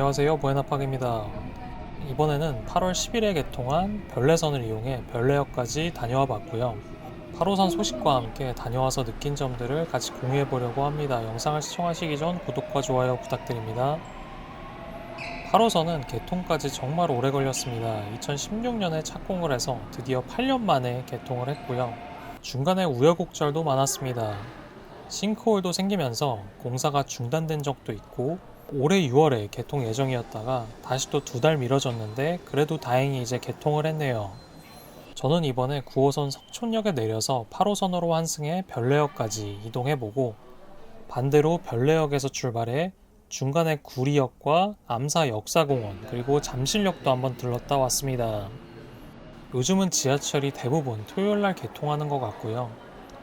안녕하세요, 보헤나팍입니다. 이번에는 8월 10일에 개통한 별내선을 이용해 별내역까지 다녀와 봤고요. 8호선 소식과 함께 다녀와서 느낀 점들을 같이 공유해 보려고 합니다. 영상을 시청하시기 전 구독과 좋아요 부탁드립니다. 8호선은 개통까지 정말 오래 걸렸습니다. 2016년에 착공을 해서 드디어 8년 만에 개통을 했고요. 중간에 우여곡절도 많았습니다. 싱크홀도 생기면서 공사가 중단된 적도 있고 올해 6월에 개통 예정이었다가 다시 또 2달 미뤄졌는데 그래도 다행히 이제 개통을 했네요. 저는 이번에 9호선 석촌역에 내려서 8호선으로 환승해 별내역까지 이동해보고 반대로 별내역에서 출발해 중간에 구리역과 암사 역사공원 그리고 잠실역도 한번 들렀다 왔습니다. 요즘은 지하철이 대부분 토요일날 개통하는 것 같고요.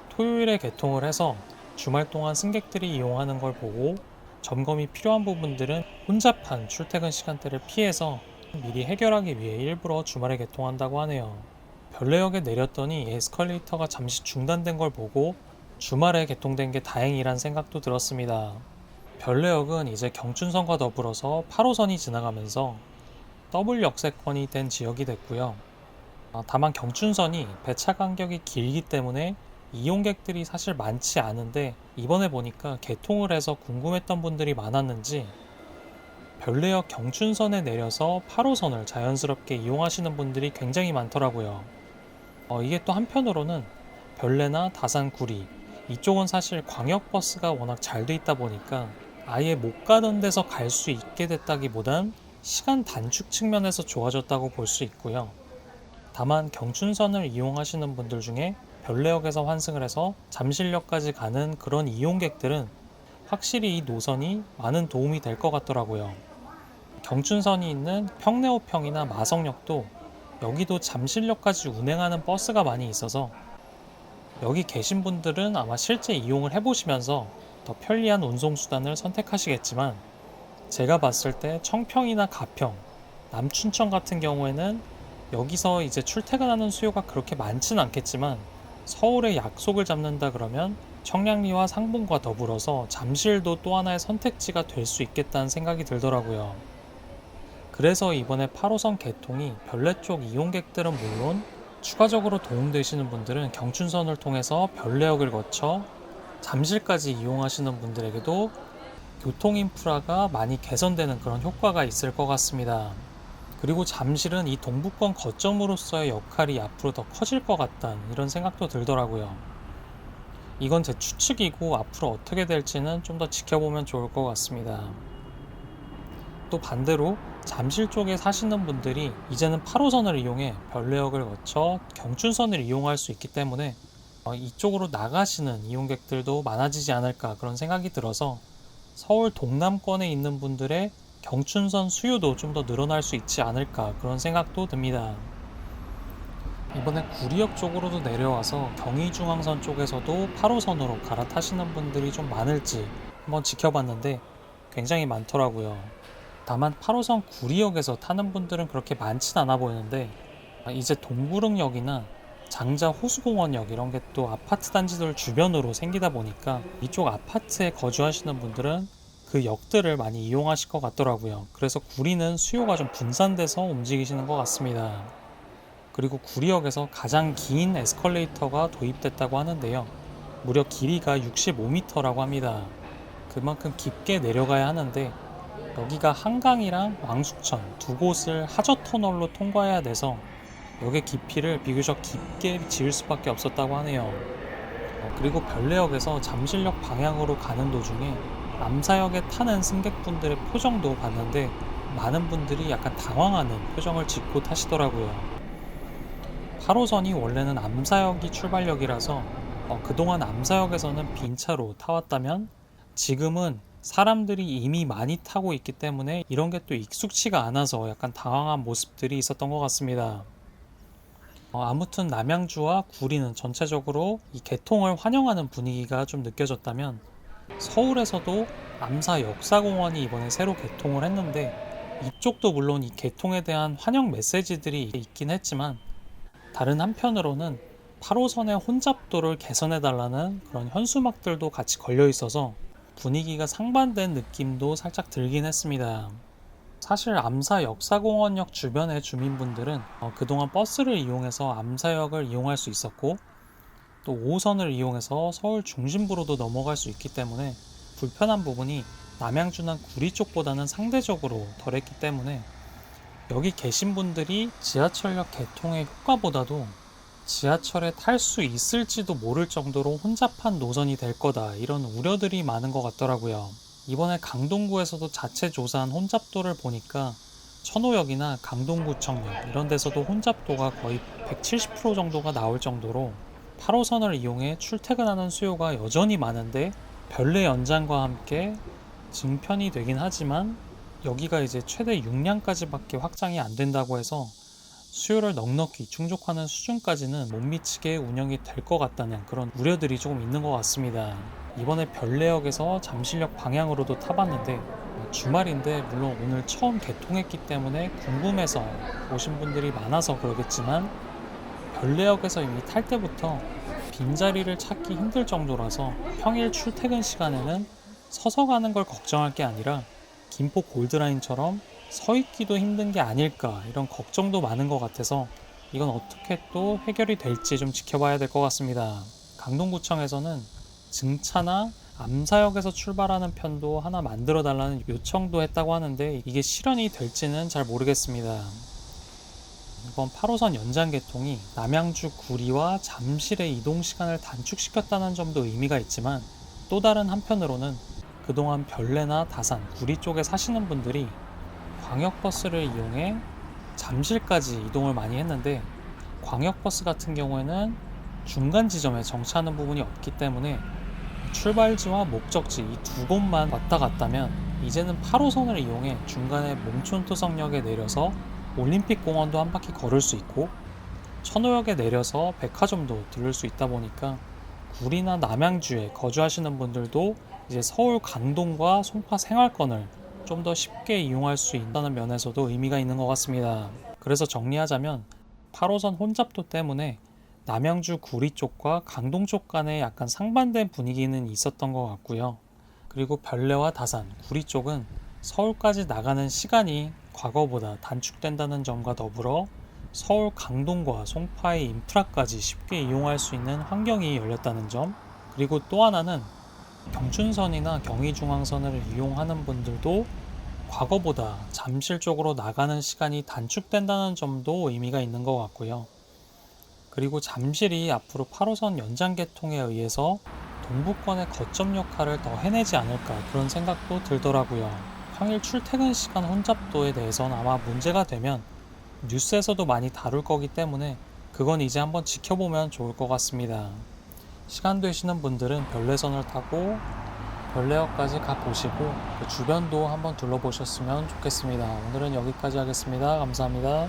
토요일에 개통을 해서 주말 동안 승객들이 이용하는 걸 보고 점검이 필요한 부분들은 혼잡한 출퇴근 시간대를 피해서 미리 해결하기 위해 일부러 주말에 개통한다고 하네요. 별내역에 내렸더니 에스컬레이터가 잠시 중단된 걸 보고 주말에 개통된 게 다행이란 생각도 들었습니다. 별내역은 이제 경춘선과 더불어서 8호선이 지나가면서 더블 역세권이 된 지역이 됐고요. 다만 경춘선이 배차 간격이 길기 때문에 이용객들이 사실 많지 않은데 이번에 보니까 개통을 해서 궁금했던 분들이 많았는지 별내역 경춘선에 내려서 8호선을 자연스럽게 이용하시는 분들이 굉장히 많더라고요. 이게 또 한편으로는 별내나 다산, 구리 이쪽은 사실 광역버스가 워낙 잘 돼 있다 보니까 아예 못 가던 데서 갈 수 있게 됐다기보단 시간 단축 측면에서 좋아졌다고 볼 수 있고요. 다만 경춘선을 이용하시는 분들 중에 별내역에서 환승을 해서 잠실역까지 가는 그런 이용객들은 확실히 이 노선이 많은 도움이 될 것 같더라고요. 경춘선이 있는 평내호평이나 마성역도 여기도 잠실역까지 운행하는 버스가 많이 있어서 여기 계신 분들은 아마 실제 이용을 해보시면서 더 편리한 운송수단을 선택하시겠지만 제가 봤을 때 청평이나 가평, 남춘천 같은 경우에는 여기서 이제 출퇴근하는 수요가 그렇게 많지는 않겠지만 서울에 약속을 잡는다 그러면 청량리와 상봉과 더불어서 잠실도 또 하나의 선택지가 될 수 있겠다는 생각이 들더라고요. 그래서 이번에 8호선 개통이 별내 쪽 이용객들은 물론 추가적으로 도움되시는 분들은 경춘선을 통해서 별내역을 거쳐 잠실까지 이용하시는 분들에게도 교통 인프라가 많이 개선되는 그런 효과가 있을 것 같습니다. 그리고 잠실은 이 동부권 거점으로서의 역할이 앞으로 더 커질 것 같다는 이런 생각도 들더라고요. 이건 제 추측이고 앞으로 어떻게 될지는 좀 더 지켜보면 좋을 것 같습니다. 또 반대로 잠실 쪽에 사시는 분들이 이제는 8호선을 이용해 별내역을 거쳐 경춘선을 이용할 수 있기 때문에 이쪽으로 나가시는 이용객들도 많아지지 않을까 그런 생각이 들어서 서울 동남권에 있는 분들의 경춘선 수요도 좀 더 늘어날 수 있지 않을까 그런 생각도 듭니다. 이번에 구리역 쪽으로도 내려와서 경의중앙선 쪽에서도 8호선으로 갈아타시는 분들이 좀 많을지 한번 지켜봤는데 굉장히 많더라고요. 다만 8호선 구리역에서 타는 분들은 그렇게 많진 않아 보이는데 이제 동구릉역이나 장자 호수공원역 이런 게 또 아파트 단지들 주변으로 생기다 보니까 이쪽 아파트에 거주하시는 분들은 그 역들을 많이 이용하실 것 같더라고요. 그래서 구리는 수요가 좀 분산돼서 움직이시는 것 같습니다. 그리고 구리역에서 가장 긴 에스컬레이터가 도입됐다고 하는데요. 무려 길이가 65m라고 합니다. 그만큼 깊게 내려가야 하는데 여기가 한강이랑 왕숙천 두 곳을 하저터널로 통과해야 돼서 역의 깊이를 비교적 깊게 지을 수밖에 없었다고 하네요. 그리고 별내역에서 잠실역 방향으로 가는 도중에 암사역에 타는 승객분들의 표정도 봤는데 많은 분들이 약간 당황하는 표정을 짓고 타시더라고요. 8호선이 원래는 암사역이 출발역이라서 그동안 암사역에서는 빈차로 타왔다면 지금은 사람들이 이미 많이 타고 있기 때문에 이런 게 또 익숙치가 않아서 약간 당황한 모습들이 있었던 것 같습니다. 아무튼 남양주와 구리는 전체적으로 이 개통을 환영하는 분위기가 좀 느껴졌다면 서울에서도 암사 역사공원이 이번에 새로 개통을 했는데 이쪽도 물론 이 개통에 대한 환영 메시지들이 있긴 했지만 다른 한편으로는 8호선의 혼잡도를 개선해달라는 그런 현수막들도 같이 걸려 있어서 분위기가 상반된 느낌도 살짝 들긴 했습니다. 사실 암사 역사공원역 주변의 주민분들은 그동안 버스를 이용해서 암사역을 이용할 수 있었고 또 5호선을 이용해서 서울 중심부로도 넘어갈 수 있기 때문에 불편한 부분이 남양주나 구리 쪽보다는 상대적으로 덜했기 때문에 여기 계신 분들이 지하철역 개통의 효과보다도 지하철에 탈 수 있을지도 모를 정도로 혼잡한 노선이 될 거다, 이런 우려들이 많은 것 같더라고요. 이번에 강동구에서도 자체 조사한 혼잡도를 보니까 천호역이나 강동구청역 이런 데서도 혼잡도가 거의 170% 정도가 나올 정도로 8호선을 이용해 출퇴근하는 수요가 여전히 많은데 별내 연장과 함께 증편이 되긴 하지만 여기가 이제 최대 6량까지밖에 확장이 안 된다고 해서 수요를 넉넉히 충족하는 수준까지는 못 미치게 운영이 될 것 같다는 그런 우려들이 조금 있는 것 같습니다. 이번에 별내역에서 잠실역 방향으로도 타봤는데 주말인데 물론 오늘 처음 개통했기 때문에 궁금해서 오신 분들이 많아서 그러겠지만 별내역에서 이미 탈 때부터 빈자리를 찾기 힘들 정도라서 평일 출퇴근 시간에는 서서 가는 걸 걱정할 게 아니라 김포 골드라인처럼 서 있기도 힘든 게 아닐까, 이런 걱정도 많은 것 같아서 이건 어떻게 또 해결이 될지 좀 지켜봐야 될 것 같습니다. 강동구청에서는 증차나 암사역에서 출발하는 편도 하나 만들어 달라는 요청도 했다고 하는데 이게 실현이 될지는 잘 모르겠습니다. 이번 8호선 연장 개통이 남양주 구리와 잠실의 이동 시간을 단축시켰다는 점도 의미가 있지만 또 다른 한편으로는 그동안 별내나 다산, 구리 쪽에 사시는 분들이 광역버스를 이용해 잠실까지 이동을 많이 했는데 광역버스 같은 경우에는 중간 지점에 정차하는 부분이 없기 때문에 출발지와 목적지 이 두 곳만 왔다 갔다면 이제는 8호선을 이용해 중간에 몽촌토성역에 내려서 올림픽공원도 한 바퀴 걸을 수 있고 천호역에 내려서 백화점도 들를 수 있다 보니까 구리나 남양주에 거주하시는 분들도 이제 서울 강동과 송파 생활권을 좀 더 쉽게 이용할 수 있다는 면에서도 의미가 있는 것 같습니다. 그래서 정리하자면 8호선 혼잡도 때문에 남양주 구리 쪽과 강동 쪽 간에 약간 상반된 분위기는 있었던 것 같고요. 그리고 별내와 다산, 구리 쪽은 서울까지 나가는 시간이 과거보다 단축된다는 점과 더불어 서울 강동과 송파의 인프라까지 쉽게 이용할 수 있는 환경이 열렸다는 점, 그리고 또 하나는 경춘선이나 경의중앙선을 이용하는 분들도 과거보다 잠실 쪽으로 나가는 시간이 단축된다는 점도 의미가 있는 것 같고요. 그리고 잠실이 앞으로 8호선 연장 개통에 의해서 동부권의 거점 역할을 더 해내지 않을까, 그런 생각도 들더라고요. 평일 출퇴근 시간 혼잡도에 대해서는 아마 문제가 되면 뉴스에서도 많이 다룰 거기 때문에 그건 이제 한번 지켜보면 좋을 것 같습니다. 시간 되시는 분들은 별내선을 타고 별내역까지 가보시고 그 주변도 한번 둘러보셨으면 좋겠습니다. 오늘은 여기까지 하겠습니다. 감사합니다.